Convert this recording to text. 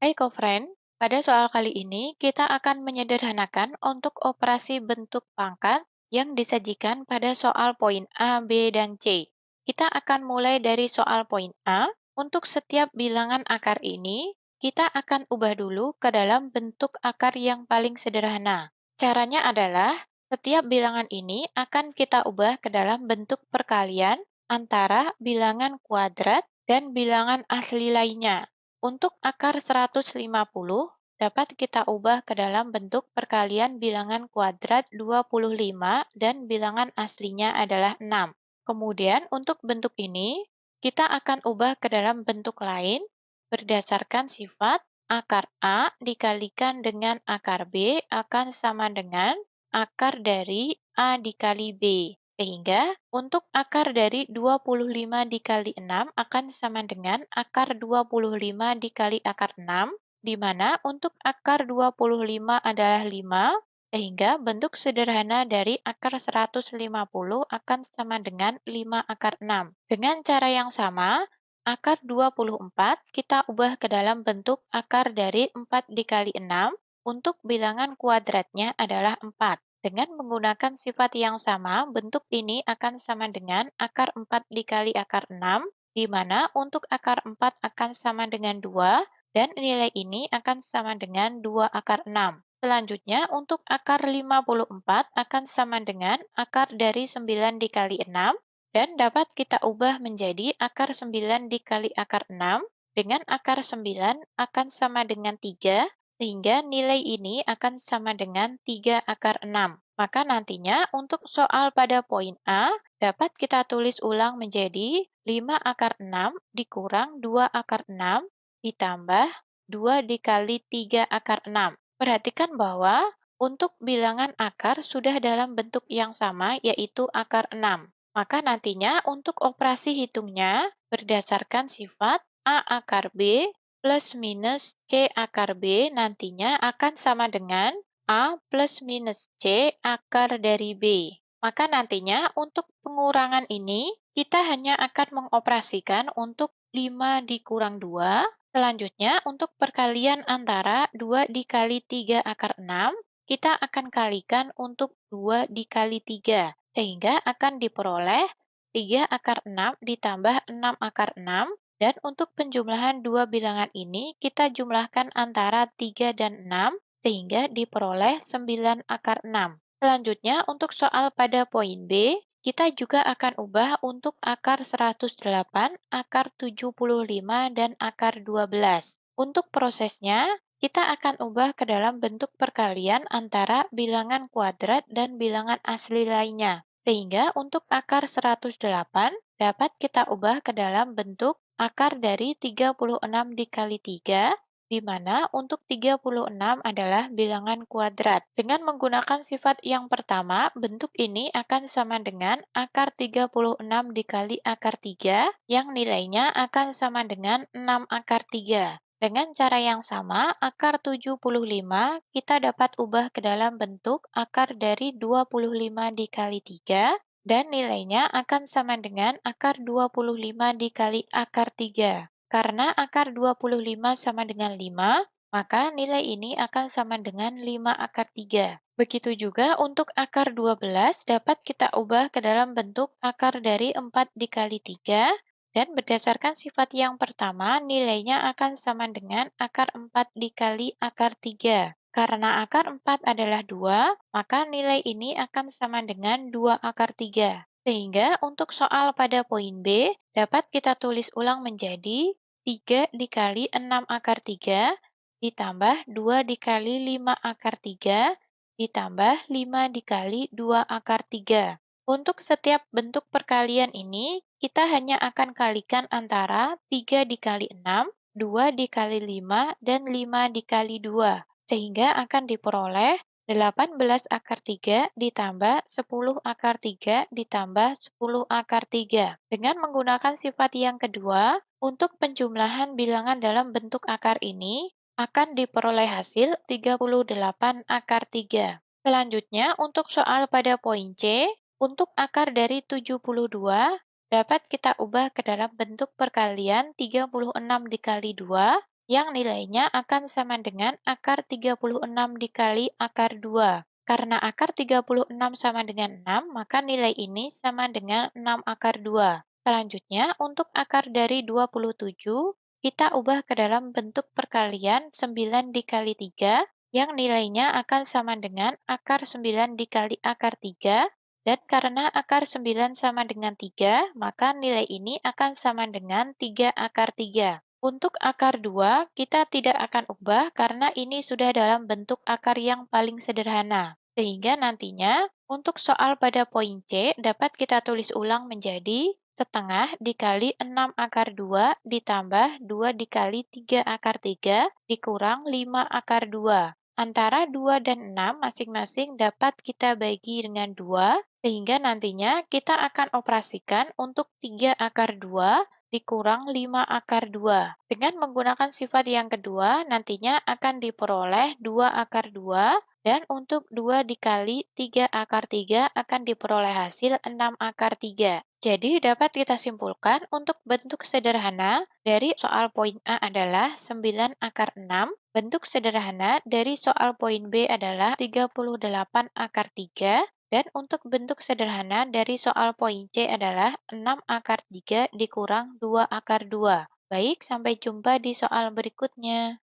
Hai co-friend, pada soal kali ini kita akan menyederhanakan untuk operasi bentuk pangkat yang disajikan pada soal poin A, B, dan C. Kita akan mulai dari soal poin A. Untuk setiap bilangan akar ini, kita akan ubah dulu ke dalam bentuk akar yang paling sederhana. Caranya adalah, setiap bilangan ini akan kita ubah ke dalam bentuk perkalian antara bilangan kuadrat dan bilangan asli lainnya. Untuk akar 150, dapat kita ubah ke dalam bentuk perkalian bilangan kuadrat 25 dan bilangan aslinya adalah 6. Kemudian untuk bentuk ini, kita akan ubah ke dalam bentuk lain berdasarkan sifat akar A dikalikan dengan akar B akan sama dengan akar dari A dikali B. Sehingga untuk akar dari 25 dikali 6 akan sama dengan akar 25 dikali akar 6, di mana untuk akar 25 adalah 5, sehingga bentuk sederhana dari akar 150 akan sama dengan 5 akar 6. Dengan cara yang sama, akar 24 kita ubah ke dalam bentuk akar dari 4 dikali 6, untuk bilangan kuadratnya adalah 4. Dengan menggunakan sifat yang sama, bentuk ini akan sama dengan akar 4 dikali akar 6, di mana untuk akar 4 akan sama dengan 2, dan nilai ini akan sama dengan 2 akar 6. Selanjutnya, untuk akar 54 akan sama dengan akar dari 9 dikali 6, dan dapat kita ubah menjadi akar 9 dikali akar 6, dengan akar 9 akan sama dengan 3, sehingga nilai ini akan sama dengan 3 akar 6. Maka nantinya untuk soal pada poin A, dapat kita tulis ulang menjadi 5 akar 6 dikurang 2 akar 6 ditambah 2 dikali 3 akar 6. Perhatikan bahwa untuk bilangan akar sudah dalam bentuk yang sama, yaitu akar 6. Maka nantinya untuk operasi hitungnya berdasarkan sifat A akar B plus minus C akar B nantinya akan sama dengan A plus minus C akar dari B. Maka nantinya untuk pengurangan ini, kita hanya akan mengoperasikan untuk 5 dikurang 2. Selanjutnya, untuk perkalian antara 2 dikali 3 akar 6, kita akan kalikan untuk 2 dikali 3, sehingga akan diperoleh 3 akar 6 ditambah 6 akar 6. Dan untuk penjumlahan dua bilangan ini, kita jumlahkan antara 3 dan 6, sehingga diperoleh 9 akar 6. Selanjutnya, untuk soal pada poin B, kita juga akan ubah untuk akar 108, akar 75, dan akar 12. Untuk prosesnya, kita akan ubah ke dalam bentuk perkalian antara bilangan kuadrat dan bilangan asli lainnya. Sehingga untuk akar 108 dapat kita ubah ke dalam bentuk akar dari 36 dikali 3, di mana untuk 36 adalah bilangan kuadrat. Dengan menggunakan sifat yang pertama, bentuk ini akan sama dengan akar 36 dikali akar 3, yang nilainya akan sama dengan 6 akar 3. Dengan cara yang sama, akar 75 kita dapat ubah ke dalam bentuk akar dari 25 dikali 3, dan nilainya akan sama dengan akar 25 dikali akar 3. Karena akar 25 sama dengan 5, maka nilai ini akan sama dengan 5 akar 3. Begitu juga untuk akar 12 dapat kita ubah ke dalam bentuk akar dari 4 dikali 3, dan berdasarkan sifat yang pertama, nilainya akan sama dengan akar 4 dikali akar 3. Karena akar 4 adalah 2, maka nilai ini akan sama dengan 2 akar 3. Sehingga untuk soal pada poin B, dapat kita tulis ulang menjadi 3 dikali 6 akar 3, ditambah 2 dikali 5 akar 3, ditambah 5 dikali 2 akar 3. Untuk setiap bentuk perkalian ini, kita hanya akan kalikan antara 3 dikali 6, 2 dikali 5, dan 5 dikali 2. Sehingga akan diperoleh 18 akar 3 ditambah 10 akar 3 ditambah 10 akar 3. Dengan menggunakan sifat yang kedua, untuk penjumlahan bilangan dalam bentuk akar ini, akan diperoleh hasil 38 akar 3. Selanjutnya, untuk soal pada poin C, untuk akar dari 72, dapat kita ubah ke dalam bentuk perkalian 36 dikali 2, yang nilainya akan sama dengan akar 36 dikali akar 2. Karena akar 36 sama dengan 6, maka nilai ini sama dengan 6 akar 2. Selanjutnya, untuk akar dari 27, kita ubah ke dalam bentuk perkalian 9 dikali 3, yang nilainya akan sama dengan akar 9 dikali akar 3, dan karena akar 9 sama dengan 3, maka nilai ini akan sama dengan 3 akar 3. Untuk akar 2, kita tidak akan ubah karena ini sudah dalam bentuk akar yang paling sederhana. Sehingga nantinya, untuk soal pada poin C dapat kita tulis ulang menjadi setengah dikali 6 akar 2 ditambah 2 dikali 3 akar 3 dikurang 5 akar 2. Antara 2 dan 6 masing-masing dapat kita bagi dengan 2, sehingga nantinya kita akan operasikan untuk 3 akar 2 dikurang 5 akar 2. Dengan menggunakan sifat yang kedua, nantinya akan diperoleh 2 akar 2, dan untuk 2 dikali 3 akar 3 akan diperoleh hasil 6 akar 3. Jadi dapat kita simpulkan untuk bentuk sederhana dari soal poin A adalah 9 akar 6, bentuk sederhana dari soal poin B adalah 38 akar 3, dan untuk bentuk sederhana dari soal poin C adalah 6 akar 3 dikurang 2 akar 2. Baik, sampai jumpa di soal berikutnya.